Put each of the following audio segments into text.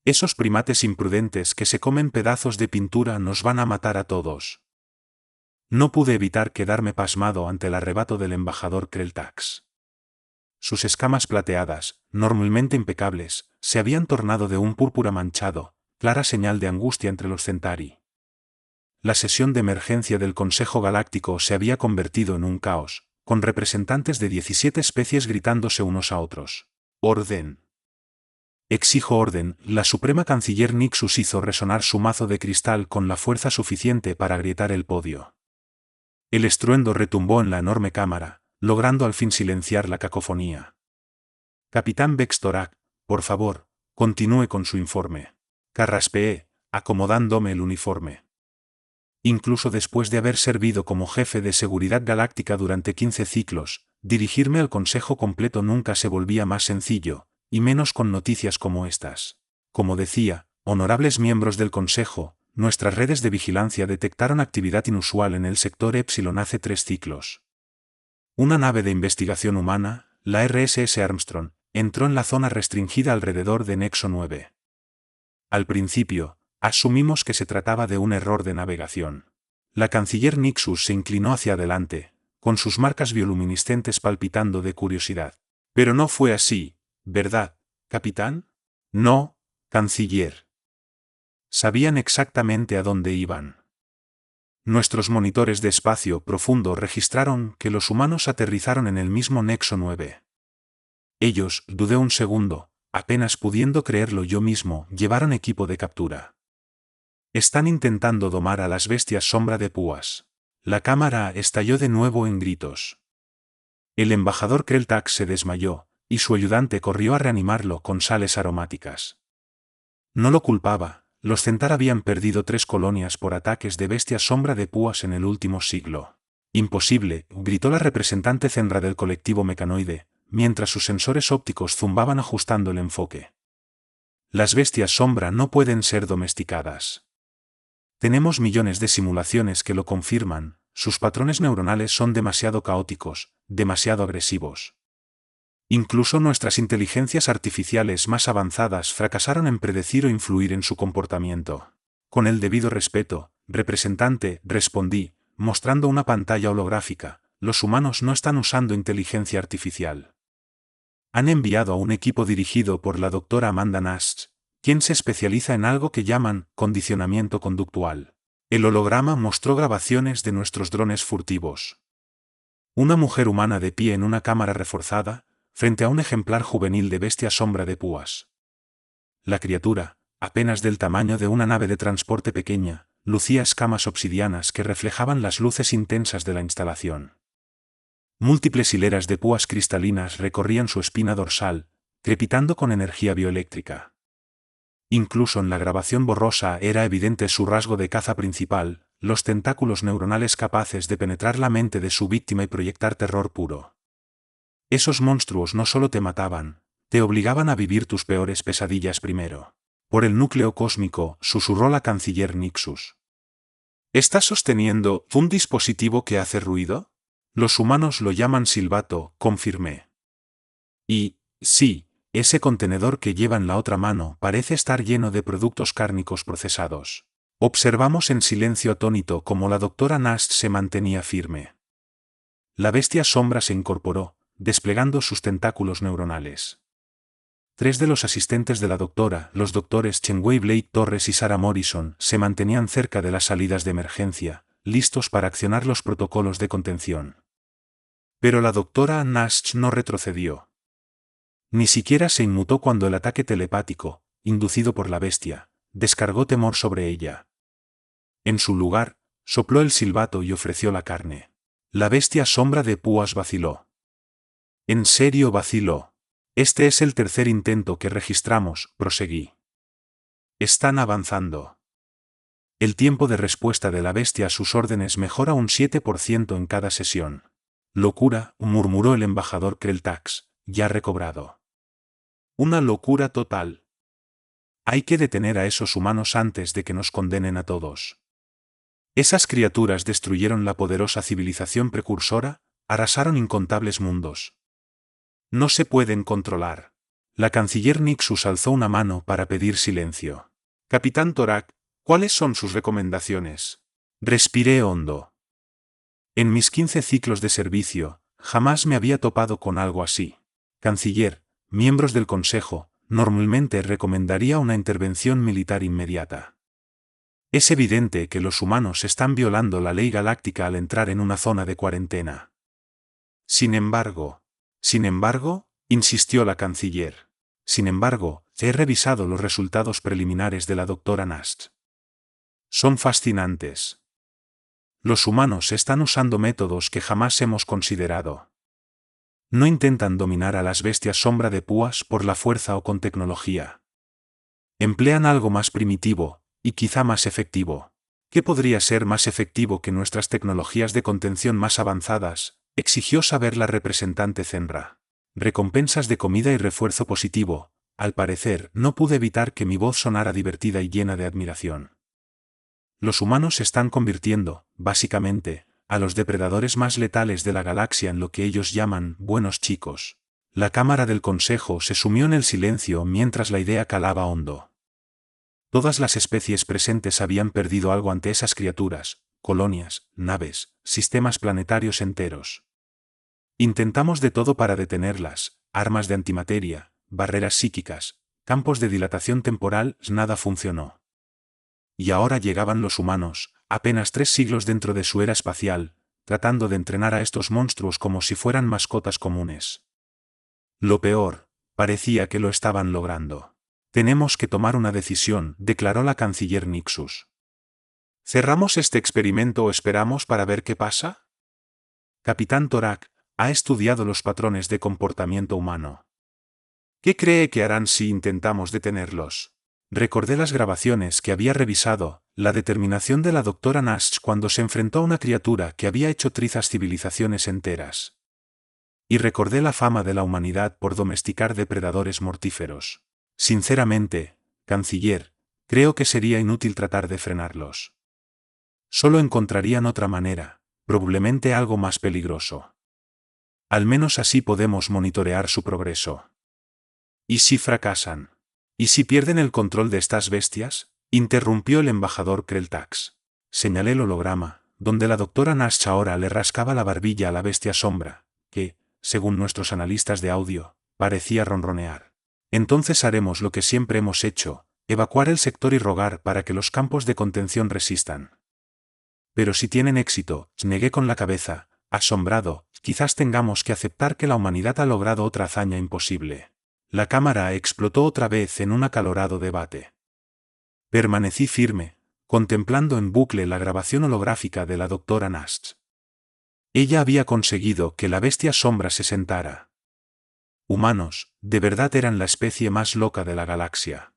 Esos primates imprudentes que se comen pedazos de pintura nos van a matar a todos. No pude evitar quedarme pasmado ante el arrebato del embajador Kreltax. Sus escamas plateadas, normalmente impecables, se habían tornado de un púrpura manchado, clara señal de angustia entre los Centauri. La sesión de emergencia del Consejo Galáctico se había convertido en un caos, con representantes de 17 especies gritándose unos a otros. ¡Orden! Exijo orden. La suprema canciller Nixus hizo resonar su mazo de cristal con la fuerza suficiente para agrietar el podio. El estruendo retumbó en la enorme cámara, logrando al fin silenciar la cacofonía. Capitán Bextorak, por favor, continúe con su informe. Carraspeé, acomodándome el uniforme. Incluso después de haber servido como jefe de seguridad galáctica durante 15 ciclos, dirigirme al consejo completo nunca se volvía más sencillo, y menos con noticias como estas. Como decía, honorables miembros del consejo, nuestras redes de vigilancia detectaron actividad inusual en el sector Epsilon hace 3 ciclos. Una nave de investigación humana, la RSS Armstrong, entró en la zona restringida alrededor de Nexo 9. Al principio, asumimos que se trataba de un error de navegación. La canciller Nixus se inclinó hacia adelante, con sus marcas bioluminiscentes palpitando de curiosidad. Pero no fue así, ¿verdad, capitán? No, canciller. Sabían exactamente a dónde iban. Nuestros monitores de espacio profundo registraron que los humanos aterrizaron en el mismo Nexo 9. Ellos, dudé un segundo, apenas pudiendo creerlo yo mismo, llevaron equipo de captura. Están intentando domar a las bestias sombra de púas. La cámara estalló de nuevo en gritos. El embajador Kreltax se desmayó, y su ayudante corrió a reanimarlo con sales aromáticas. No lo culpaba, los Centar habían perdido 3 colonias por ataques de bestias sombra de púas en el último siglo. Imposible, gritó la representante Zenra del colectivo mecanoide, mientras sus sensores ópticos zumbaban ajustando el enfoque. Las bestias sombra no pueden ser domesticadas. Tenemos millones de simulaciones que lo confirman, sus patrones neuronales son demasiado caóticos, demasiado agresivos. Incluso nuestras inteligencias artificiales más avanzadas fracasaron en predecir o influir en su comportamiento. Con el debido respeto, representante, respondí, mostrando una pantalla holográfica, los humanos no están usando inteligencia artificial. Han enviado a un equipo dirigido por la doctora Amanda Nash, quien se especializa en algo que llaman condicionamiento conductual. El holograma mostró grabaciones de nuestros drones furtivos. Una mujer humana de pie en una cámara reforzada, frente a un ejemplar juvenil de bestia sombra de púas. La criatura, apenas del tamaño de una nave de transporte pequeña, lucía escamas obsidianas que reflejaban las luces intensas de la instalación. Múltiples hileras de púas cristalinas recorrían su espina dorsal, crepitando con energía bioeléctrica. Incluso en la grabación borrosa era evidente su rasgo de caza principal, los tentáculos neuronales capaces de penetrar la mente de su víctima y proyectar terror puro. Esos monstruos no solo te mataban, te obligaban a vivir tus peores pesadillas primero. Por el núcleo cósmico, susurró la canciller Nixus. ¿Estás sosteniendo un dispositivo que hace ruido? Los humanos lo llaman silbato, confirmé. Y, sí, ese contenedor que lleva en la otra mano parece estar lleno de productos cárnicos procesados. Observamos en silencio atónito cómo la doctora Nash se mantenía firme. La bestia sombra se incorporó, desplegando sus tentáculos neuronales. 3 de los asistentes de la doctora, los doctores Chenwei Blade Torres y Sarah Morrison, se mantenían cerca de las salidas de emergencia, listos para accionar los protocolos de contención. Pero la doctora Nash no retrocedió. Ni siquiera se inmutó cuando el ataque telepático, inducido por la bestia, descargó temor sobre ella. En su lugar, sopló el silbato y ofreció la carne. La bestia sombra de púas vaciló. En serio vaciló. Este es el tercer intento que registramos, proseguí. Están avanzando. El tiempo de respuesta de la bestia a sus órdenes mejora un 7% en cada sesión. Locura, murmuró el embajador Kreltax, ya recobrado. Una locura total. Hay que detener a esos humanos antes de que nos condenen a todos. Esas criaturas destruyeron la poderosa civilización precursora, arrasaron incontables mundos. No se pueden controlar. La canciller Nixus alzó una mano para pedir silencio. Capitán Torak, ¿cuáles son sus recomendaciones? Respiré hondo. En mis 15 ciclos de servicio, jamás me había topado con algo así. Canciller, miembros del Consejo, normalmente recomendaría una intervención militar inmediata. Es evidente que los humanos están violando la ley galáctica al entrar en una zona de cuarentena. Sin embargo, insistió la canciller. Sin embargo, he revisado los resultados preliminares de la doctora Nast. Son fascinantes. Los humanos están usando métodos que jamás hemos considerado. No intentan dominar a las bestias sombra de púas por la fuerza o con tecnología. Emplean algo más primitivo, y quizá más efectivo. ¿Qué podría ser más efectivo que nuestras tecnologías de contención más avanzadas?, exigió saber la representante Zenra. Recompensas de comida y refuerzo positivo. Al parecer, no pude evitar que mi voz sonara divertida y llena de admiración. Los humanos están convirtiendo, básicamente, a los depredadores más letales de la galaxia en lo que ellos llaman buenos chicos. La cámara del consejo se sumió en el silencio mientras la idea calaba hondo. Todas las especies presentes habían perdido algo ante esas criaturas, colonias, naves, sistemas planetarios enteros. Intentamos de todo para detenerlas, armas de antimateria, barreras psíquicas, campos de dilatación temporal, nada funcionó. Y ahora llegaban los humanos, apenas 3 siglos dentro de su era espacial, tratando de entrenar a estos monstruos como si fueran mascotas comunes. Lo peor, parecía que lo estaban logrando. Tenemos que tomar una decisión, declaró la canciller Nixus. ¿Cerramos este experimento o esperamos para ver qué pasa? Capitán Torak ha estudiado los patrones de comportamiento humano. ¿Qué cree que harán si intentamos detenerlos? Recordé las grabaciones que había revisado, la determinación de la doctora Nash cuando se enfrentó a una criatura que había hecho trizas civilizaciones enteras. Y recordé la fama de la humanidad por domesticar depredadores mortíferos. Sinceramente, canciller, creo que sería inútil tratar de frenarlos. Solo encontrarían otra manera, probablemente algo más peligroso. Al menos así podemos monitorear su progreso. ¿Y si fracasan? ¿Y si pierden el control de estas bestias?, interrumpió el embajador Kreltax. Señalé el holograma, donde la doctora Nash ahora le rascaba la barbilla a la bestia sombra, que, según nuestros analistas de audio, parecía ronronear. Entonces haremos lo que siempre hemos hecho, evacuar el sector y rogar para que los campos de contención resistan. Pero si tienen éxito, negué con la cabeza, asombrado, quizás tengamos que aceptar que la humanidad ha logrado otra hazaña imposible. La cámara explotó otra vez en un acalorado debate. Permanecí firme, contemplando en bucle la grabación holográfica de la doctora Nast. Ella había conseguido que la bestia sombra se sentara. Humanos, de verdad eran la especie más loca de la galaxia.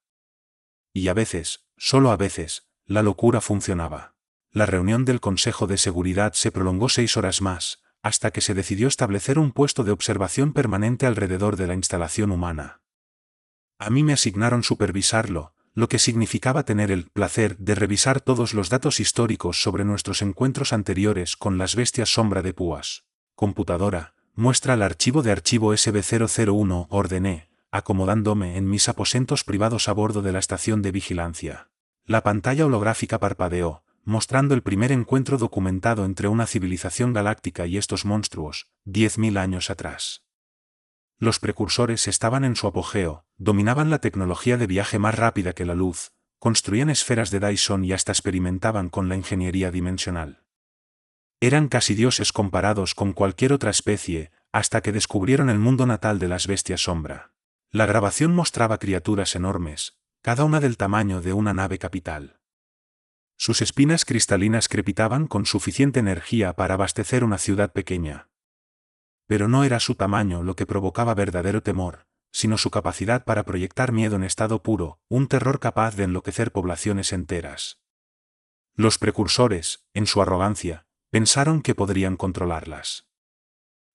Y a veces, solo a veces, la locura funcionaba. La reunión del Consejo de Seguridad se prolongó 6 horas más, hasta que se decidió establecer un puesto de observación permanente alrededor de la instalación humana. A mí me asignaron supervisarlo, lo que significaba tener el placer de revisar todos los datos históricos sobre nuestros encuentros anteriores con las bestias sombra de púas. Computadora, muestra el archivo de archivo SB001, ordené, acomodándome en mis aposentos privados a bordo de la estación de vigilancia. La pantalla holográfica parpadeó, mostrando el primer encuentro documentado entre una civilización galáctica y estos monstruos, 10.000 años atrás. Los precursores estaban en su apogeo, dominaban la tecnología de viaje más rápida que la luz, construían esferas de Dyson y hasta experimentaban con la ingeniería dimensional. Eran casi dioses comparados con cualquier otra especie, hasta que descubrieron el mundo natal de las bestias sombra. La grabación mostraba criaturas enormes, cada una del tamaño de una nave capital. Sus espinas cristalinas crepitaban con suficiente energía para abastecer una ciudad pequeña. Pero no era su tamaño lo que provocaba verdadero temor, sino su capacidad para proyectar miedo en estado puro, un terror capaz de enloquecer poblaciones enteras. Los precursores, en su arrogancia, pensaron que podrían controlarlas.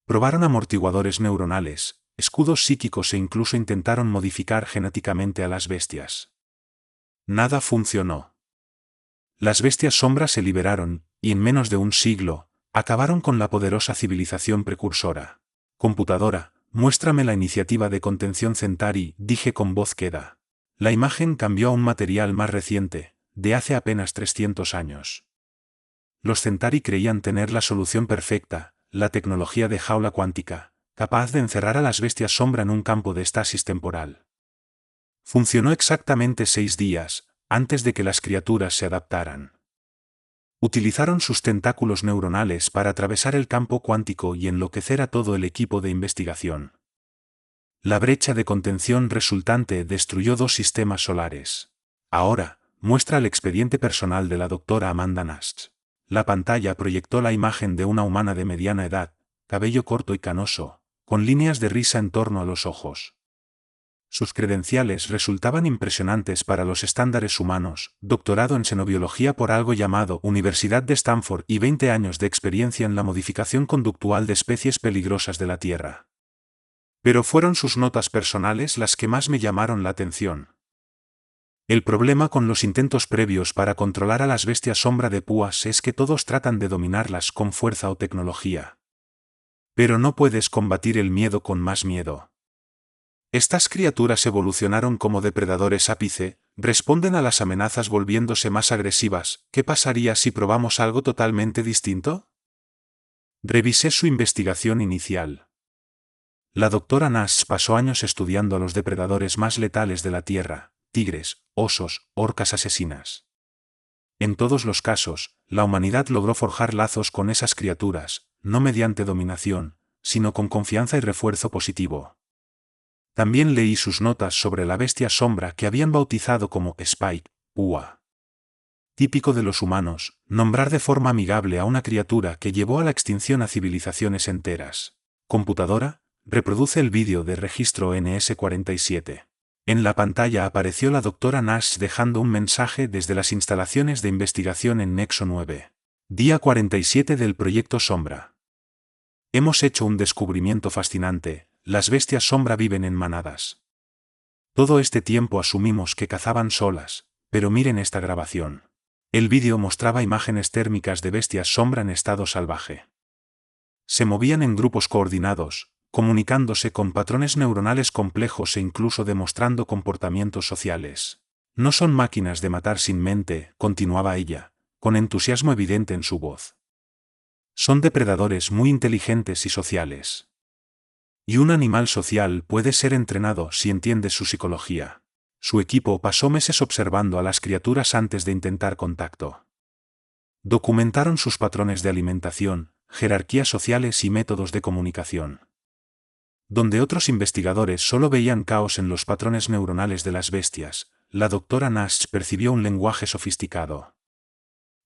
Probaron amortiguadores neuronales, escudos psíquicos e incluso intentaron modificar genéticamente a las bestias. Nada funcionó. Las bestias sombras se liberaron, y en menos de un siglo, acabaron con la poderosa civilización precursora. Computadora, muéstrame la iniciativa de contención Centauri, dije con voz queda. La imagen cambió a un material más reciente, de hace apenas 300 años. Los Centauri creían tener la solución perfecta, la tecnología de jaula cuántica, capaz de encerrar a las bestias sombra en un campo de estasis temporal. Funcionó exactamente 6 días, antes de que las criaturas se adaptaran. Utilizaron sus tentáculos neuronales para atravesar el campo cuántico y enloquecer a todo el equipo de investigación. La brecha de contención resultante destruyó 2 sistemas solares. Ahora, muestra el expediente personal de la doctora Amanda Nash. La pantalla proyectó la imagen de una humana de mediana edad, cabello corto y canoso, con líneas de risa en torno a los ojos. Sus credenciales resultaban impresionantes para los estándares humanos, doctorado en xenobiología por algo llamado Universidad de Stanford y 20 años de experiencia en la modificación conductual de especies peligrosas de la Tierra. Pero fueron sus notas personales las que más me llamaron la atención. El problema con los intentos previos para controlar a las bestias sombra de púas es que todos tratan de dominarlas con fuerza o tecnología. Pero no puedes combatir el miedo con más miedo. Estas criaturas evolucionaron como depredadores ápice, responden a las amenazas volviéndose más agresivas. ¿Qué pasaría si probamos algo totalmente distinto? Revisé su investigación inicial. La doctora Nash pasó años estudiando a los depredadores más letales de la Tierra, tigres, osos, orcas asesinas. En todos los casos, la humanidad logró forjar lazos con esas criaturas, no mediante dominación, sino con confianza y refuerzo positivo. También leí sus notas sobre la bestia sombra que habían bautizado como Spike, Púa. Típico de los humanos, nombrar de forma amigable a una criatura que llevó a la extinción a civilizaciones enteras. Computadora, reproduce el vídeo de registro NS47. En la pantalla apareció la doctora Nash dejando un mensaje desde las instalaciones de investigación en Nexo 9. Día 47 del proyecto Sombra. Hemos hecho un descubrimiento fascinante. Las bestias sombra viven en manadas. Todo este tiempo asumimos que cazaban solas, pero miren esta grabación. El vídeo mostraba imágenes térmicas de bestias sombra en estado salvaje. Se movían en grupos coordinados, comunicándose con patrones neuronales complejos e incluso demostrando comportamientos sociales. No son máquinas de matar sin mente, continuaba ella, con entusiasmo evidente en su voz. Son depredadores muy inteligentes y sociales. Y un animal social puede ser entrenado si entiende su psicología. Su equipo pasó meses observando a las criaturas antes de intentar contacto. Documentaron sus patrones de alimentación, jerarquías sociales y métodos de comunicación. Donde otros investigadores solo veían caos en los patrones neuronales de las bestias, la doctora Nash percibió un lenguaje sofisticado.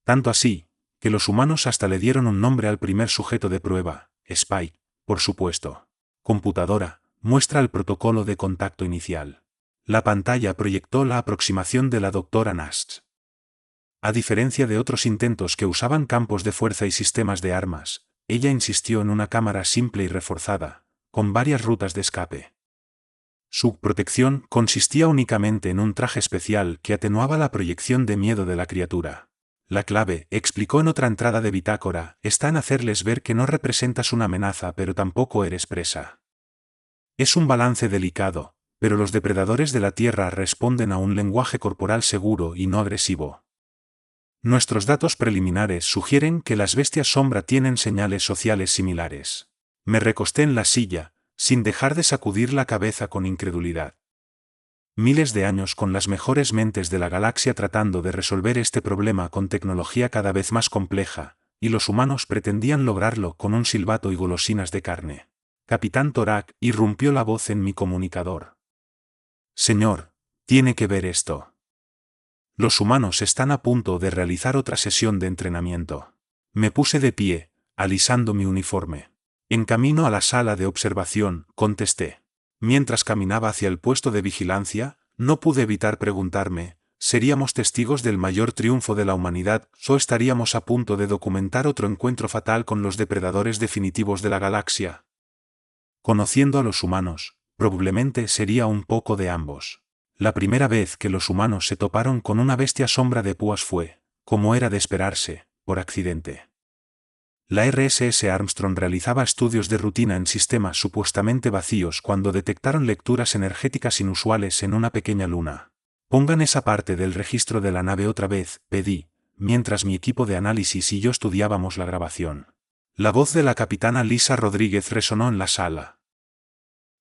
Tanto así, que los humanos hasta le dieron un nombre al primer sujeto de prueba, Spike, por supuesto. Computadora, muestra el protocolo de contacto inicial. La pantalla proyectó la aproximación de la doctora Nash. A diferencia de otros intentos que usaban campos de fuerza y sistemas de armas, ella insistió en una cámara simple y reforzada, con varias rutas de escape. Su protección consistía únicamente en un traje especial que atenuaba la proyección de miedo de la criatura. La clave, explicó en otra entrada de bitácora, está en hacerles ver que no representas una amenaza pero tampoco eres presa. Es un balance delicado, pero los depredadores de la Tierra responden a un lenguaje corporal seguro y no agresivo. Nuestros datos preliminares sugieren que las bestias sombra tienen señales sociales similares. Me recosté en la silla, sin dejar de sacudir la cabeza con incredulidad. Miles de años con las mejores mentes de la galaxia tratando de resolver este problema con tecnología cada vez más compleja, y los humanos pretendían lograrlo con un silbato y golosinas de carne. Capitán Torak irrumpió la voz en mi comunicador. Señor, tiene que ver esto. Los humanos están a punto de realizar otra sesión de entrenamiento. Me puse de pie, alisando mi uniforme. En camino a la sala de observación, contesté. Mientras caminaba hacia el puesto de vigilancia, no pude evitar preguntarme, ¿seríamos testigos del mayor triunfo de la humanidad o estaríamos a punto de documentar otro encuentro fatal con los depredadores definitivos de la galaxia? Conociendo a los humanos, probablemente sería un poco de ambos. La primera vez que los humanos se toparon con una bestia sombra de púas fue, como era de esperarse, por accidente. La RSS Armstrong realizaba estudios de rutina en sistemas supuestamente vacíos cuando detectaron lecturas energéticas inusuales en una pequeña luna. Pongan esa parte del registro de la nave otra vez, pedí, mientras mi equipo de análisis y yo estudiábamos la grabación. La voz de la capitana Lisa Rodríguez resonó en la sala.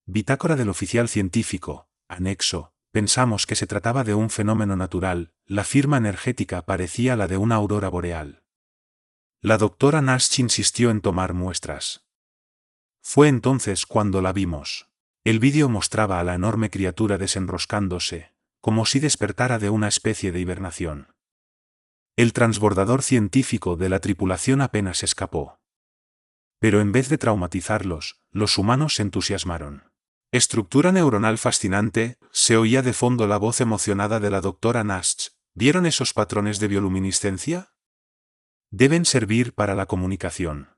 Bitácora del oficial científico, anexo, pensamos que se trataba de un fenómeno natural, la firma energética parecía la de una aurora boreal. La doctora Nash insistió en tomar muestras. Fue entonces cuando la vimos. El vídeo mostraba a la enorme criatura desenroscándose, como si despertara de una especie de hibernación. El transbordador científico de la tripulación apenas escapó. Pero en vez de traumatizarlos, los humanos se entusiasmaron. Estructura neuronal fascinante, se oía de fondo la voz emocionada de la doctora Nash. ¿Vieron esos patrones de bioluminiscencia? Deben servir para la comunicación.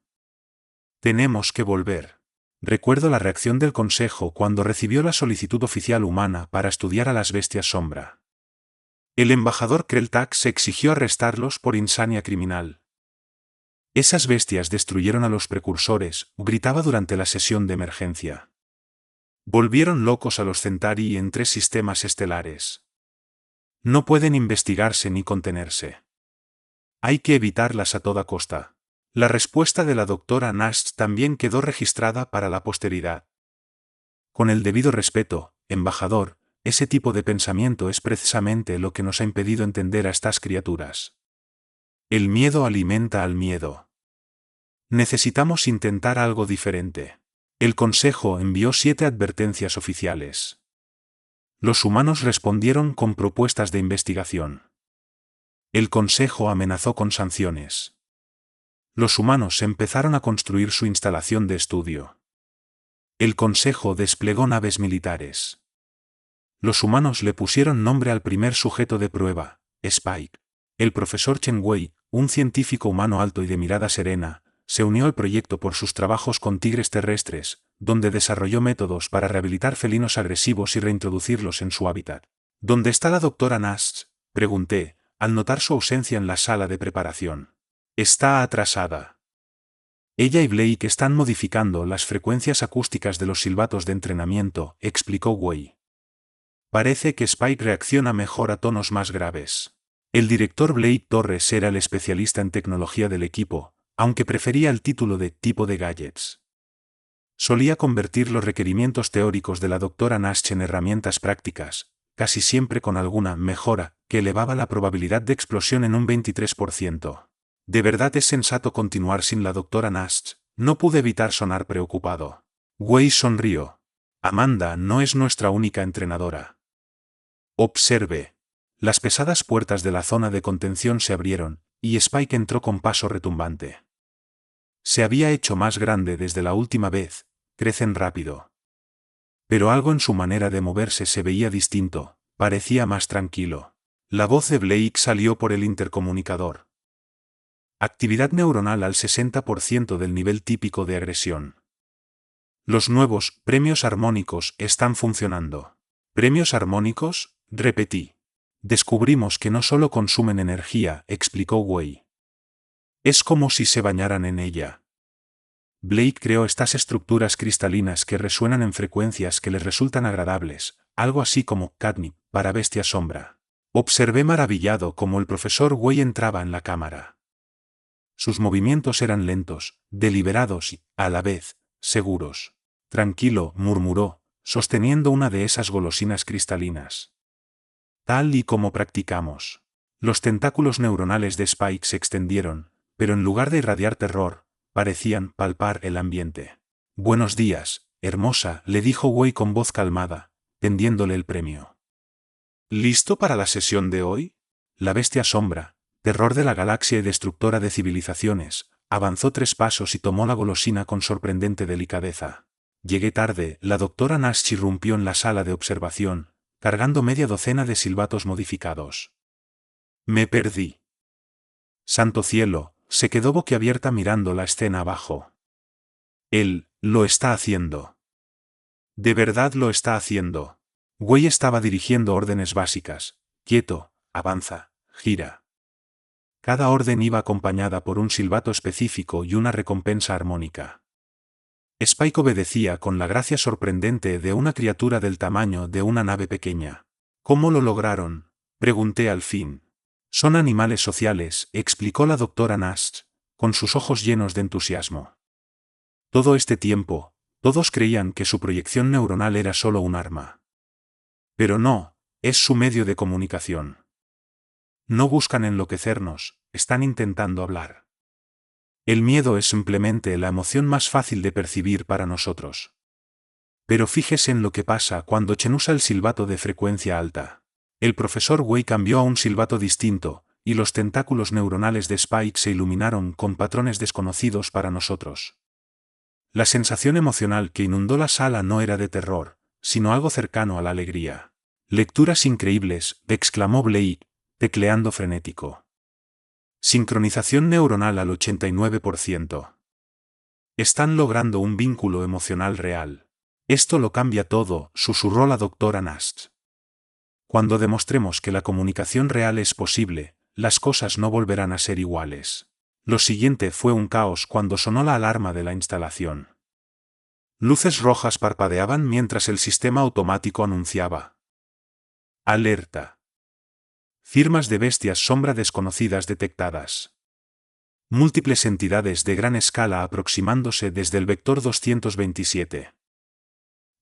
Tenemos que volver. Recuerdo la reacción del Consejo cuando recibió la solicitud oficial humana para estudiar a las bestias sombra. El embajador Krelltax exigió arrestarlos por insania criminal. Esas bestias destruyeron a los precursores, gritaba durante la sesión de emergencia. Volvieron locos a los Centauri en 3 sistemas estelares. No pueden investigarse ni contenerse. Hay que evitarlas a toda costa. La respuesta de la doctora Nash también quedó registrada para la posteridad. Con el debido respeto, embajador, ese tipo de pensamiento es precisamente lo que nos ha impedido entender a estas criaturas. El miedo alimenta al miedo. Necesitamos intentar algo diferente. El Consejo envió 7 advertencias oficiales. Los humanos respondieron con propuestas de investigación. El Consejo amenazó con sanciones. Los humanos empezaron a construir su instalación de estudio. El Consejo desplegó naves militares. Los humanos le pusieron nombre al primer sujeto de prueba, Spike. El profesor Chen Wei, un científico humano alto y de mirada serena, se unió al proyecto por sus trabajos con tigres terrestres, donde desarrolló métodos para rehabilitar felinos agresivos y reintroducirlos en su hábitat. ¿Dónde está la doctora Nash?, pregunté, al notar su ausencia en la sala de preparación. Está atrasada. Ella y Blake están modificando las frecuencias acústicas de los silbatos de entrenamiento, explicó Wei. Parece que Spike reacciona mejor a tonos más graves. El director Blake Torres era el especialista en tecnología del equipo, aunque prefería el título de tipo de gadgets. Solía convertir los requerimientos teóricos de la doctora Nash en herramientas prácticas, casi siempre con alguna mejora, que elevaba la probabilidad de explosión en un 23%. ¿De verdad es sensato continuar sin la doctora Nash? No pude evitar sonar preocupado. Wei sonrió. Amanda no es nuestra única entrenadora. Observe. Las pesadas puertas de la zona de contención se abrieron, y Spike entró con paso retumbante. Se había hecho más grande desde la última vez, crecen rápido. Pero algo en su manera de moverse se veía distinto, parecía más tranquilo. La voz de Blake salió por el intercomunicador. Actividad neuronal al 60% del nivel típico de agresión. Los nuevos premios armónicos están funcionando. ¿Premios armónicos?, repetí. Descubrimos que no solo consumen energía, explicó Wei. Es como si se bañaran en ella. Blake creó estas estructuras cristalinas que resuenan en frecuencias que les resultan agradables, algo así como catnip para bestia sombra. Observé maravillado cómo el profesor Wei entraba en la cámara. Sus movimientos eran lentos, deliberados y, a la vez, seguros. Tranquilo, murmuró, sosteniendo una de esas golosinas cristalinas. Tal y como practicamos. Los tentáculos neuronales de Spike se extendieron, pero en lugar de irradiar terror, parecían palpar el ambiente. Buenos días, hermosa, le dijo Wei con voz calmada, tendiéndole el premio. ¿Listo para la sesión de hoy? La bestia sombra, terror de la galaxia y destructora de civilizaciones, avanzó 3 pasos y tomó la golosina con sorprendente delicadeza. Llegué tarde, la doctora Nash irrumpió en la sala de observación, cargando media docena de silbatos modificados. Me perdí. Santo cielo, se quedó boquiabierta mirando la escena abajo. Él, lo está haciendo. De verdad lo está haciendo. Wei estaba dirigiendo órdenes básicas. Quieto, avanza, gira. Cada orden iba acompañada por un silbato específico y una recompensa armónica. Spike obedecía con la gracia sorprendente de una criatura del tamaño de una nave pequeña. ¿Cómo lo lograron?, pregunté al fin. Son animales sociales, explicó la doctora Nash, con sus ojos llenos de entusiasmo. Todo este tiempo, todos creían que su proyección neuronal era solo un arma. Pero no, es su medio de comunicación. No buscan enloquecernos, están intentando hablar. El miedo es simplemente la emoción más fácil de percibir para nosotros. Pero fíjese en lo que pasa cuando Chen usa el silbato de frecuencia alta. El profesor Wei cambió a un silbato distinto, y los tentáculos neuronales de Spike se iluminaron con patrones desconocidos para nosotros. La sensación emocional que inundó la sala no era de terror, sino algo cercano a la alegría. «Lecturas increíbles», exclamó Blake, tecleando frenético. Sincronización neuronal al 89%. Están logrando un vínculo emocional real. Esto lo cambia todo, susurró la doctora Nash. Cuando demostremos que la comunicación real es posible, las cosas no volverán a ser iguales. Lo siguiente fue un caos cuando sonó la alarma de la instalación. Luces rojas parpadeaban mientras el sistema automático anunciaba: alerta. Firmas de bestias sombra desconocidas detectadas. Múltiples entidades de gran escala aproximándose desde el vector 227.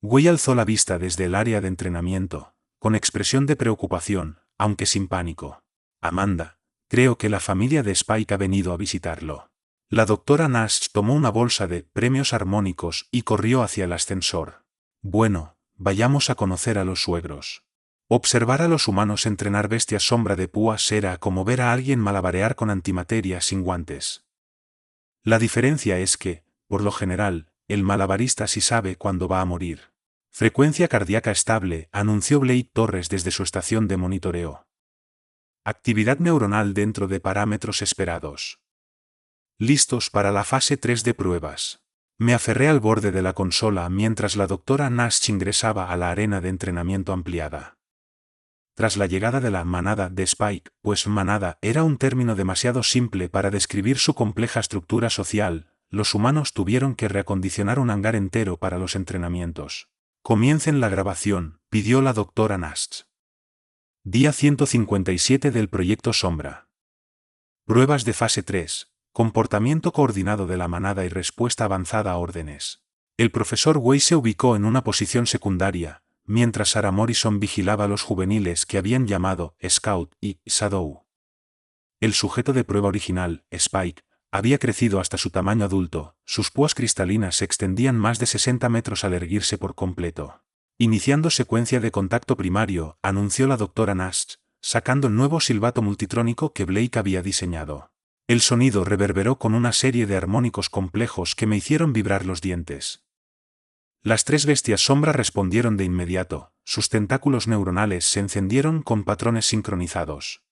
Wei alzó la vista desde el área de entrenamiento, con expresión de preocupación, aunque sin pánico. Amanda, creo que la familia de Spike ha venido a visitarlo. La doctora Nash tomó una bolsa de premios armónicos y corrió hacia el ascensor. Bueno, vayamos a conocer a los suegros. Observar a los humanos entrenar bestias sombra de púas era como ver a alguien malabarear con antimateria sin guantes. La diferencia es que, por lo general, el malabarista sí sabe cuándo va a morir. Frecuencia cardíaca estable, anunció Blake Torres desde su estación de monitoreo. Actividad neuronal dentro de parámetros esperados. Listos para la fase 3 de pruebas. Me aferré al borde de la consola mientras la doctora Nash ingresaba a la arena de entrenamiento ampliada. Tras la llegada de la manada de Spike, pues manada era un término demasiado simple para describir su compleja estructura social, los humanos tuvieron que reacondicionar un hangar entero para los entrenamientos. Comiencen la grabación, pidió la doctora Nash. Día 157 del proyecto Sombra. Pruebas de fase 3, comportamiento coordinado de la manada y respuesta avanzada a órdenes. El profesor Wei se ubicó en una posición secundaria, mientras Sarah Morrison vigilaba a los juveniles que habían llamado Scout y Shadow. El sujeto de prueba original, Spike, había crecido hasta su tamaño adulto, sus púas cristalinas se extendían más de 60 metros al erguirse por completo. Iniciando secuencia de contacto primario, anunció la doctora Nash, sacando el nuevo silbato multitrónico que Blake había diseñado. El sonido reverberó con una serie de armónicos complejos que me hicieron vibrar los dientes. Las tres bestias sombra respondieron de inmediato, sus tentáculos neuronales se encendieron con patrones sincronizados.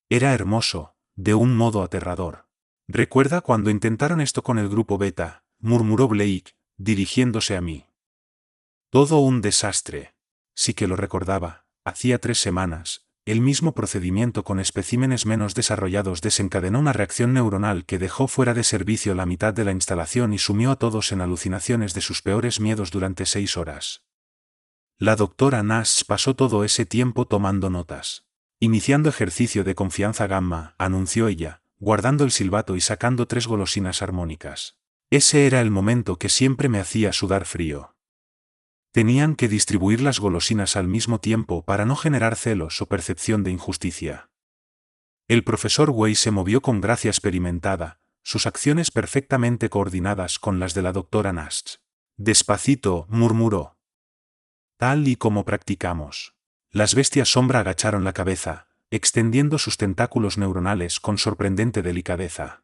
Era hermoso, de un modo aterrador. ¿Recuerda cuando intentaron esto con el grupo Beta?, murmuró Blake, dirigiéndose a mí. Todo un desastre. Sí que lo recordaba, hacía 3 semanas. El mismo procedimiento con especímenes menos desarrollados desencadenó una reacción neuronal que dejó fuera de servicio la mitad de la instalación y sumió a todos en alucinaciones de sus peores miedos durante 6 horas. La doctora Nash pasó todo ese tiempo tomando notas. Iniciando ejercicio de confianza gamma, anunció ella, guardando el silbato y sacando 3 golosinas armónicas. Ese era el momento que siempre me hacía sudar frío. Tenían que distribuir las golosinas al mismo tiempo para no generar celos o percepción de injusticia. El profesor Wei se movió con gracia experimentada, sus acciones perfectamente coordinadas con las de la doctora Nash. Despacito, murmuró. Tal y como practicamos. Las bestias sombra agacharon la cabeza, extendiendo sus tentáculos neuronales con sorprendente delicadeza.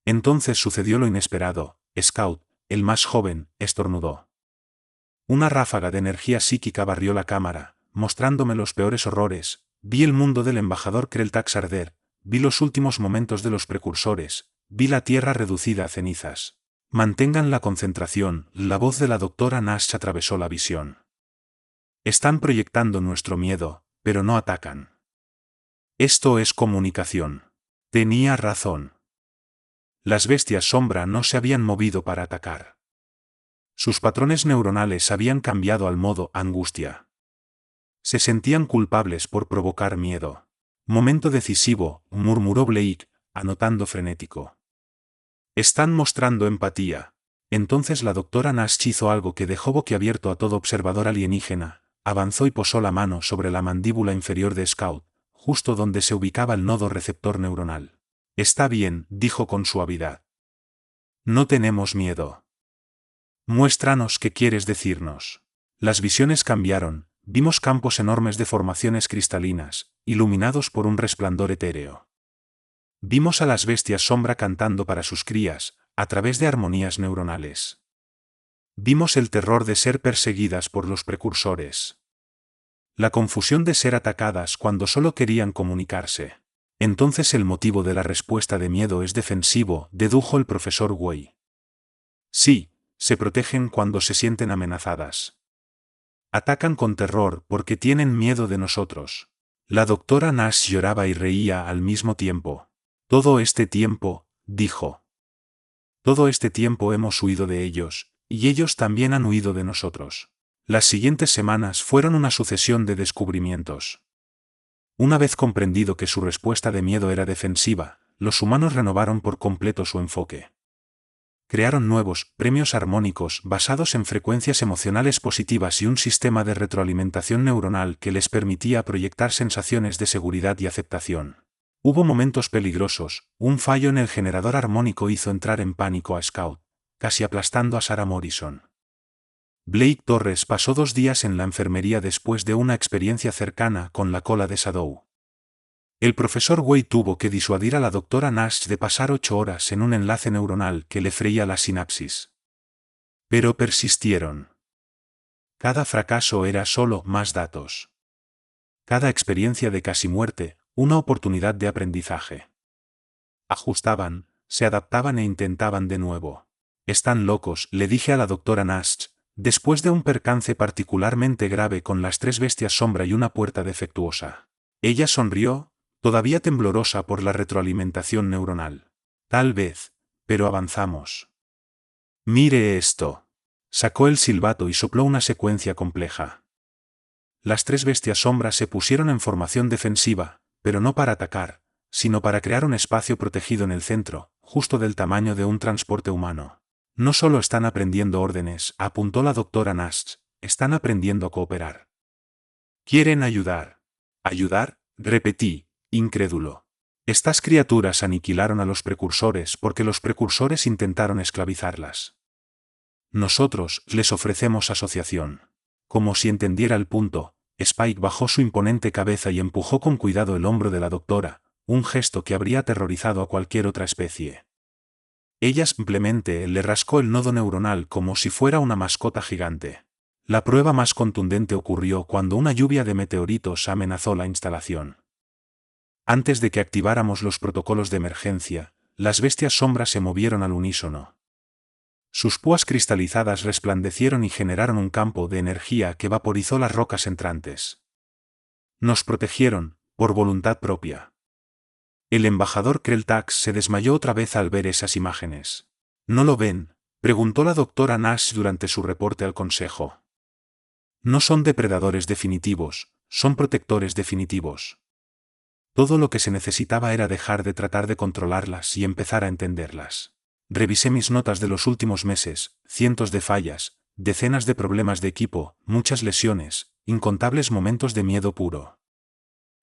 Entonces sucedió lo inesperado. Scout, el más joven, estornudó. Una ráfaga de energía psíquica barrió la cámara, mostrándome los peores horrores. Vi el mundo del embajador Krelltax arder, vi los últimos momentos de los precursores, vi la tierra reducida a cenizas. Mantengan la concentración, la voz de la doctora Nash atravesó la visión. Están proyectando nuestro miedo, pero no atacan. Esto es comunicación. Tenía razón. Las bestias sombra no se habían movido para atacar. Sus patrones neuronales habían cambiado al modo angustia. Se sentían culpables por provocar miedo. Momento decisivo, murmuró Blake, anotando frenético. Están mostrando empatía. Entonces la doctora Nash hizo algo que dejó boquiabierto a todo observador alienígena, avanzó y posó la mano sobre la mandíbula inferior de Scout, justo donde se ubicaba el nodo receptor neuronal. Está bien, dijo con suavidad. No tenemos miedo. Muéstranos qué quieres decirnos. Las visiones cambiaron, vimos campos enormes de formaciones cristalinas, iluminados por un resplandor etéreo. Vimos a las bestias sombra cantando para sus crías, a través de armonías neuronales. Vimos el terror de ser perseguidas por los precursores. La confusión de ser atacadas cuando solo querían comunicarse. Entonces el motivo de la respuesta de miedo es defensivo, dedujo el profesor Wei. Sí, se protegen cuando se sienten amenazadas. Atacan con terror porque tienen miedo de nosotros. La doctora Nash lloraba y reía al mismo tiempo. Todo este tiempo, dijo. Todo este tiempo hemos huido de ellos, y ellos también han huido de nosotros. Las siguientes semanas fueron una sucesión de descubrimientos. Una vez comprendido que su respuesta de miedo era defensiva, los humanos renovaron por completo su enfoque. Crearon nuevos premios armónicos basados en frecuencias emocionales positivas y un sistema de retroalimentación neuronal que les permitía proyectar sensaciones de seguridad y aceptación. Hubo momentos peligrosos, un fallo en el generador armónico hizo entrar en pánico a Scout, casi aplastando a Sarah Morrison. Blake Torres pasó 2 días en la enfermería después de una experiencia cercana con la cola de Shadow. El profesor Wei tuvo que disuadir a la doctora Nash de pasar 8 horas en un enlace neuronal que le freía la sinapsis. Pero persistieron. Cada fracaso era solo más datos. Cada experiencia de casi muerte, una oportunidad de aprendizaje. Ajustaban, se adaptaban e intentaban de nuevo. Están locos, le dije a la doctora Nash, después de un percance particularmente grave con las 3 bestias sombra y una puerta defectuosa. Ella sonrió, todavía temblorosa por la retroalimentación neuronal. Tal vez, pero avanzamos. Mire esto. Sacó el silbato y sopló una secuencia compleja. Las 3 bestias sombras se pusieron en formación defensiva, pero no para atacar, sino para crear un espacio protegido en el centro, justo del tamaño de un transporte humano. No solo están aprendiendo órdenes, apuntó la doctora Nash, están aprendiendo a cooperar. Quieren ayudar. ¿Ayudar? Repetí, incrédulo. Estas criaturas aniquilaron a los precursores porque los precursores intentaron esclavizarlas. Nosotros les ofrecemos asociación. Como si entendiera el punto, Spike bajó su imponente cabeza y empujó con cuidado el hombro de la doctora, un gesto que habría aterrorizado a cualquier otra especie. Ella simplemente le rascó el nodo neuronal como si fuera una mascota gigante. La prueba más contundente ocurrió cuando una lluvia de meteoritos amenazó la instalación. Antes de que activáramos los protocolos de emergencia, las bestias sombras se movieron al unísono. Sus púas cristalizadas resplandecieron y generaron un campo de energía que vaporizó las rocas entrantes. Nos protegieron, por voluntad propia. El embajador Krell-Tax se desmayó otra vez al ver esas imágenes. ¿No lo ven?, preguntó la doctora Nash durante su reporte al consejo. No son depredadores definitivos, son protectores definitivos. Todo lo que se necesitaba era dejar de tratar de controlarlas y empezar a entenderlas. Revisé mis notas de los últimos meses, cientos de fallas, decenas de problemas de equipo, muchas lesiones, incontables momentos de miedo puro.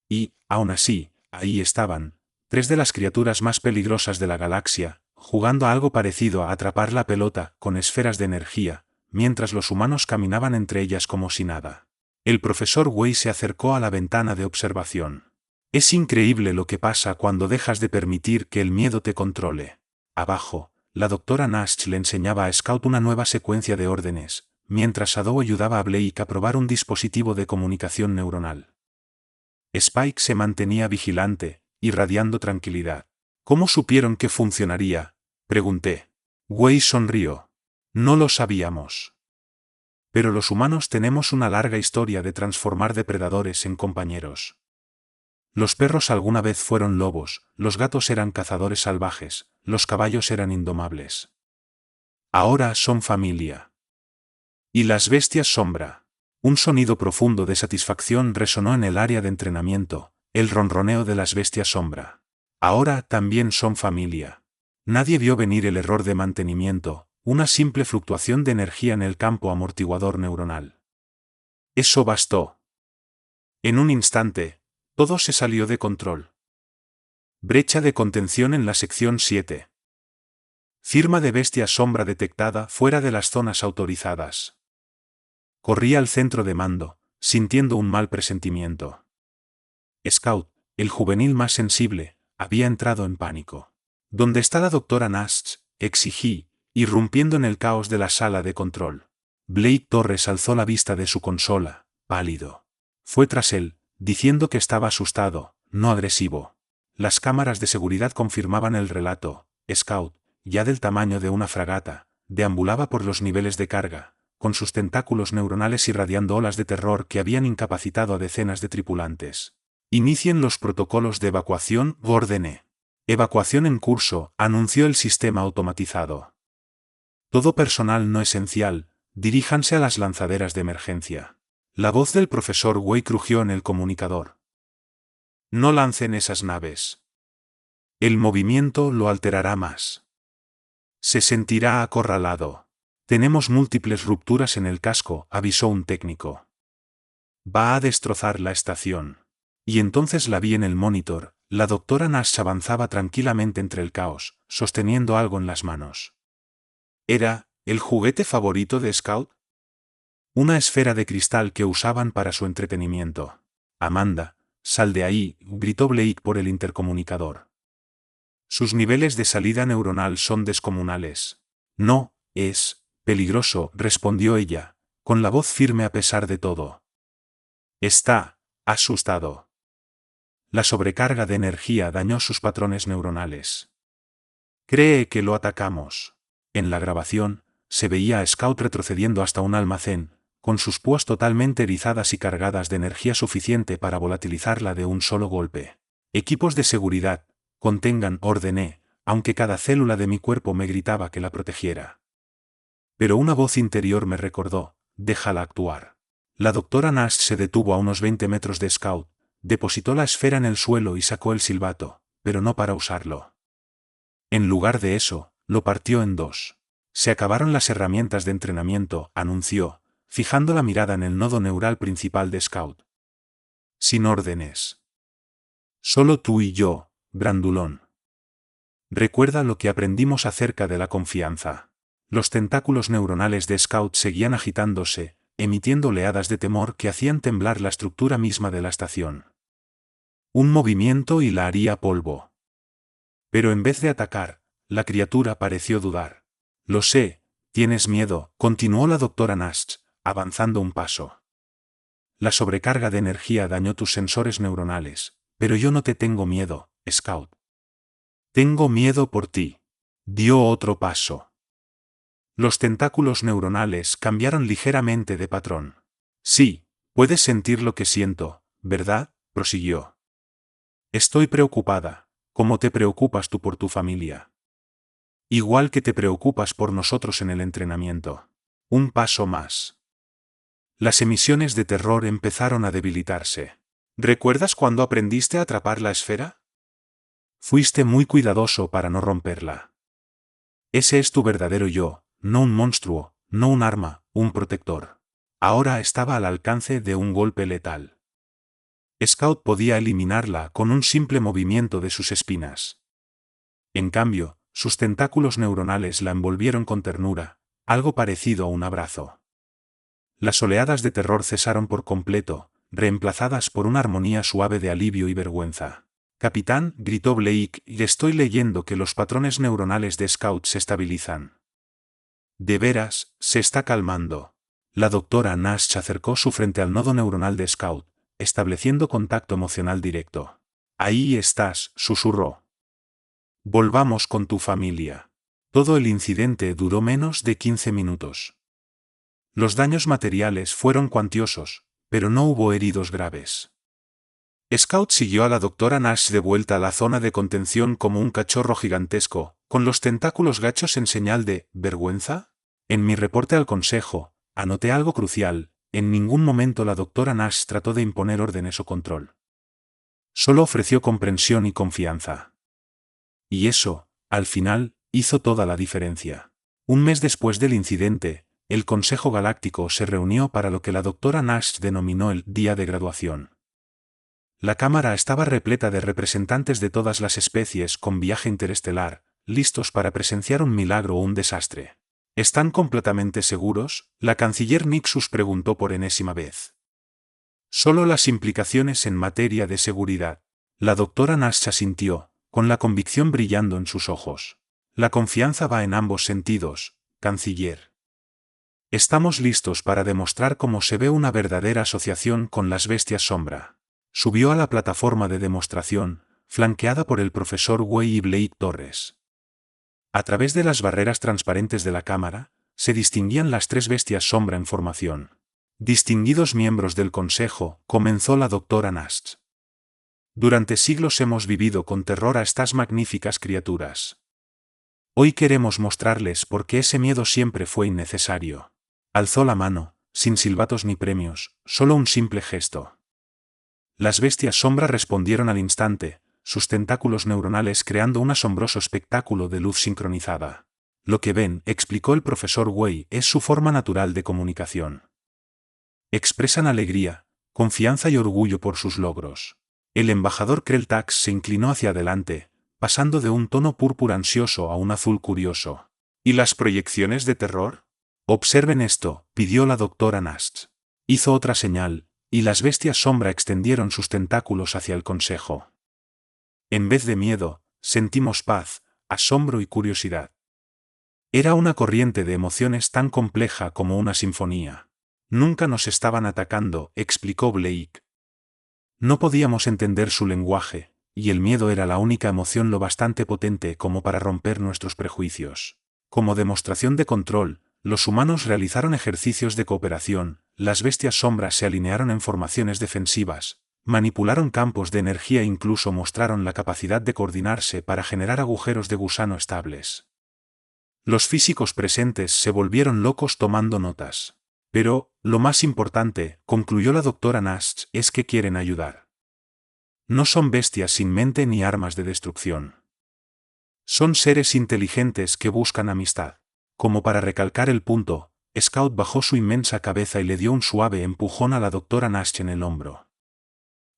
Y, aún así, ahí estaban, 3 de las criaturas más peligrosas de la galaxia, jugando a algo parecido a atrapar la pelota con esferas de energía, mientras los humanos caminaban entre ellas como si nada. El profesor Wei se acercó a la ventana de observación. Es increíble lo que pasa cuando dejas de permitir que el miedo te controle. Abajo, la doctora Nash le enseñaba a Scout una nueva secuencia de órdenes, mientras Shadow ayudaba a Blake a probar un dispositivo de comunicación neuronal. Spike se mantenía vigilante, irradiando tranquilidad. ¿Cómo supieron que funcionaría?, pregunté. Wei sonrió. No lo sabíamos. Pero los humanos tenemos una larga historia de transformar depredadores en compañeros. Los perros alguna vez fueron lobos, los gatos eran cazadores salvajes, los caballos eran indomables. Ahora son familia. Y las bestias sombra. Un sonido profundo de satisfacción resonó en el área de entrenamiento, el ronroneo de las bestias sombra. Ahora también son familia. Nadie vio venir el error de mantenimiento, una simple fluctuación de energía en el campo amortiguador neuronal. Eso bastó. En un instante, todo se salió de control. Brecha de contención en la sección 7. Firma de bestia sombra detectada fuera de las zonas autorizadas. Corrí al centro de mando, sintiendo un mal presentimiento. Scout, el juvenil más sensible, había entrado en pánico. ¿Dónde está la doctora Nash?, exigí, irrumpiendo en el caos de la sala de control. Blake Torres alzó la vista de su consola, pálido. Fue tras él, diciendo que estaba asustado, no agresivo. Las cámaras de seguridad confirmaban el relato. Scout, ya del tamaño de una fragata, deambulaba por los niveles de carga, con sus tentáculos neuronales irradiando olas de terror que habían incapacitado a decenas de tripulantes. Inicien los protocolos de evacuación, ordené. Evacuación en curso, anunció el sistema automatizado. Todo personal no esencial, diríjanse a las lanzaderas de emergencia. La voz del profesor Way crujió en el comunicador. No lancen esas naves. El movimiento lo alterará más. Se sentirá acorralado. Tenemos múltiples rupturas en el casco, avisó un técnico. Va a destrozar la estación. Y entonces la vi en el monitor. La doctora Nash avanzaba tranquilamente entre el caos, sosteniendo algo en las manos. ¿Era el juguete favorito de Scout? Una esfera de cristal que usaban para su entretenimiento. Amanda, sal de ahí, gritó Blake por el intercomunicador. Sus niveles de salida neuronal son descomunales. No, es peligroso, respondió ella, con la voz firme a pesar de todo. Está asustado. La sobrecarga de energía dañó sus patrones neuronales. Cree que lo atacamos. En la grabación, se veía a Scout retrocediendo hasta un almacén, con sus púas totalmente erizadas y cargadas de energía suficiente para volatilizarla de un solo golpe. Equipos de seguridad, contengan, ordené, aunque cada célula de mi cuerpo me gritaba que la protegiera. Pero una voz interior me recordó, déjala actuar. La doctora Nash se detuvo a unos 20 metros de Scout, depositó la esfera en el suelo y sacó el silbato, pero no para usarlo. En lugar de eso, lo partió en dos. Se acabaron las herramientas de entrenamiento, anunció, fijando la mirada en el nodo neural principal de Scout. Sin órdenes. Solo tú y yo, grandulón. Recuerda lo que aprendimos acerca de la confianza. Los tentáculos neuronales de Scout seguían agitándose, emitiendo oleadas de temor que hacían temblar la estructura misma de la estación. Un movimiento y la haría polvo. Pero en vez de atacar, la criatura pareció dudar. Lo sé, tienes miedo, continuó la doctora Nash, avanzando un paso. La sobrecarga de energía dañó tus sensores neuronales, pero yo no te tengo miedo, Scout. Tengo miedo por ti. Dio otro paso. Los tentáculos neuronales cambiaron ligeramente de patrón. Sí, puedes sentir lo que siento, ¿verdad?, prosiguió. Estoy preocupada, como te preocupas tú por tu familia. Igual que te preocupas por nosotros en el entrenamiento. Un paso más. Las emisiones de terror empezaron a debilitarse. ¿Recuerdas cuando aprendiste a atrapar la esfera? Fuiste muy cuidadoso para no romperla. Ese es tu verdadero yo, no un monstruo, no un arma, un protector. Ahora estaba al alcance de un golpe letal. Scout podía eliminarla con un simple movimiento de sus espinas. En cambio, sus tentáculos neuronales la envolvieron con ternura, algo parecido a un abrazo. Las oleadas de terror cesaron por completo, reemplazadas por una armonía suave de alivio y vergüenza. Capitán, gritó Blake, y estoy leyendo que los patrones neuronales de Scout se estabilizan. De veras, se está calmando. La doctora Nash acercó su frente al nodo neuronal de Scout, estableciendo contacto emocional directo. Ahí estás, susurró. Volvamos con tu familia. Todo el incidente duró menos de 15 minutos. Los daños materiales fueron cuantiosos, pero no hubo heridos graves. Scout siguió a la doctora Nash de vuelta a la zona de contención como un cachorro gigantesco, con los tentáculos gachos en señal de ¿vergüenza? En mi reporte al consejo, anoté algo crucial: en ningún momento la doctora Nash trató de imponer órdenes o control. Solo ofreció comprensión y confianza. Y eso, al final, hizo toda la diferencia. Un mes después del incidente, el Consejo Galáctico se reunió para lo que la doctora Nash denominó el Día de Graduación. La cámara estaba repleta de representantes de todas las especies con viaje interestelar, listos para presenciar un milagro o un desastre. ¿Están completamente seguros?, la canciller Nixus preguntó por enésima vez. Solo las implicaciones en materia de seguridad. La doctora Nash asintió, con la convicción brillando en sus ojos. La confianza va en ambos sentidos, canciller. Estamos listos para demostrar cómo se ve una verdadera asociación con las bestias sombra. Subió a la plataforma de demostración, flanqueada por el profesor Wei y Blake Torres. A través de las barreras transparentes de la cámara, se distinguían las tres bestias sombra en formación. Distinguidos miembros del consejo, comenzó la doctora Nash. Durante siglos hemos vivido con terror a estas magníficas criaturas. Hoy queremos mostrarles por qué ese miedo siempre fue innecesario. Alzó la mano, sin silbatos ni premios, solo un simple gesto. Las bestias sombra respondieron al instante, sus tentáculos neuronales creando un asombroso espectáculo de luz sincronizada. Lo que ven, explicó el profesor Wei, es su forma natural de comunicación. Expresan alegría, confianza y orgullo por sus logros. El embajador Krelltax se inclinó hacia adelante, pasando de un tono púrpura ansioso a un azul curioso. ¿Y las proyecciones de terror? Observen esto, pidió la doctora Nash. Hizo otra señal, y las bestias sombra extendieron sus tentáculos hacia el consejo. En vez de miedo, sentimos paz, asombro y curiosidad. Era una corriente de emociones tan compleja como una sinfonía. Nunca nos estaban atacando, explicó Blake. No podíamos entender su lenguaje, y el miedo era la única emoción lo bastante potente como para romper nuestros prejuicios. Como demostración de control, los humanos realizaron ejercicios de cooperación, las bestias sombras se alinearon en formaciones defensivas, manipularon campos de energía e incluso mostraron la capacidad de coordinarse para generar agujeros de gusano estables. Los físicos presentes se volvieron locos tomando notas. Pero, lo más importante, concluyó la doctora Nash, es que quieren ayudar. No son bestias sin mente ni armas de destrucción. Son seres inteligentes que buscan amistad. Como para recalcar el punto, Scout bajó su inmensa cabeza y le dio un suave empujón a la doctora Nash en el hombro.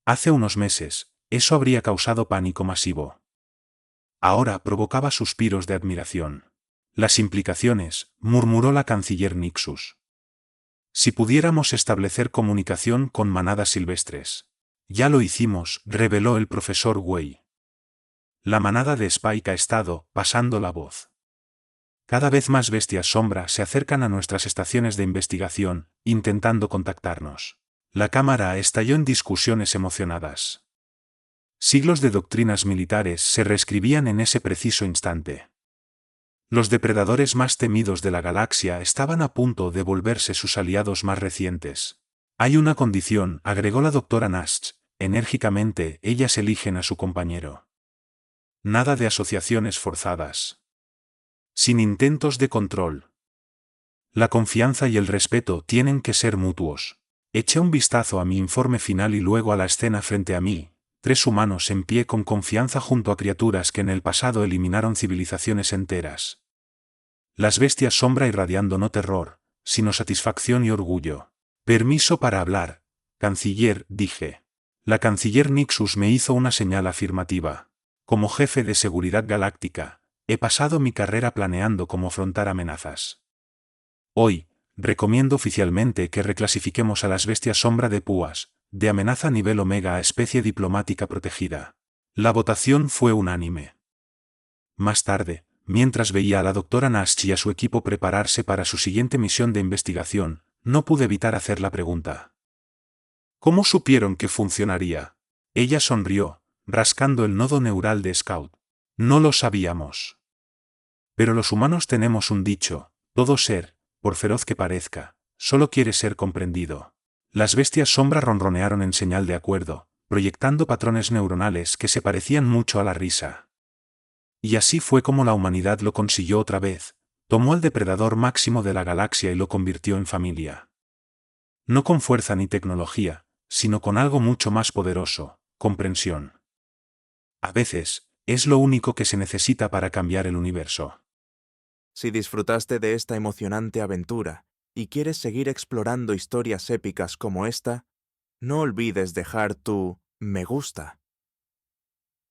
Hace unos meses, eso habría causado pánico masivo. Ahora provocaba suspiros de admiración. Las implicaciones, murmuró la canciller Nixus. Si pudiéramos establecer comunicación con manadas silvestres. Ya lo hicimos, reveló el profesor Wei. La manada de Spike ha estado pasando la voz. Cada vez más bestias sombra se acercan a nuestras estaciones de investigación, intentando contactarnos. La cámara estalló en discusiones emocionadas. Siglos de doctrinas militares se reescribían en ese preciso instante. Los depredadores más temidos de la galaxia estaban a punto de volverse sus aliados más recientes. Hay una condición, agregó la doctora Nash, enérgicamente, ellas eligen a su compañero. Nada de asociaciones forzadas. Sin intentos de control. La confianza y el respeto tienen que ser mutuos. Eché un vistazo a mi informe final y luego a la escena frente a mí, 3 humanos en pie con confianza junto a criaturas que en el pasado eliminaron civilizaciones enteras. Las bestias sombra irradiando no terror, sino satisfacción y orgullo. Permiso para hablar, canciller, dije. La canciller Nixus me hizo una señal afirmativa. Como jefe de seguridad galáctica, he pasado mi carrera planeando cómo afrontar amenazas. Hoy, recomiendo oficialmente que reclasifiquemos a las bestias sombra de púas, de amenaza nivel Omega a especie diplomática protegida. La votación fue unánime. Más tarde, mientras veía a la doctora Nash y a su equipo prepararse para su siguiente misión de investigación, no pude evitar hacer la pregunta. ¿Cómo supieron que funcionaría? Ella sonrió, rascando el nodo neural de Scout. No lo sabíamos. Pero los humanos tenemos un dicho: todo ser, por feroz que parezca, solo quiere ser comprendido. Las bestias sombra ronronearon en señal de acuerdo, proyectando patrones neuronales que se parecían mucho a la risa. Y así fue como la humanidad lo consiguió otra vez, tomó al depredador máximo de la galaxia y lo convirtió en familia. No con fuerza ni tecnología, sino con algo mucho más poderoso, comprensión. A veces, es lo único que se necesita para cambiar el universo. Si disfrutaste de esta emocionante aventura y quieres seguir explorando historias épicas como esta, no olvides dejar tu me gusta.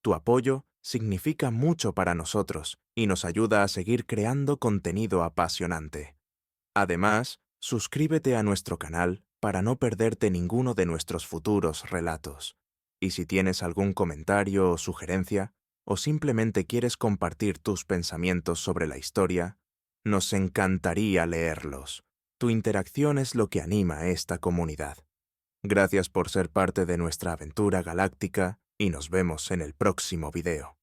Tu apoyo significa mucho para nosotros y nos ayuda a seguir creando contenido apasionante. Además, suscríbete a nuestro canal para no perderte ninguno de nuestros futuros relatos. Y si tienes algún comentario o sugerencia, o simplemente quieres compartir tus pensamientos sobre la historia, nos encantaría leerlos. Tu interacción es lo que anima a esta comunidad. Gracias por ser parte de nuestra aventura galáctica y nos vemos en el próximo video.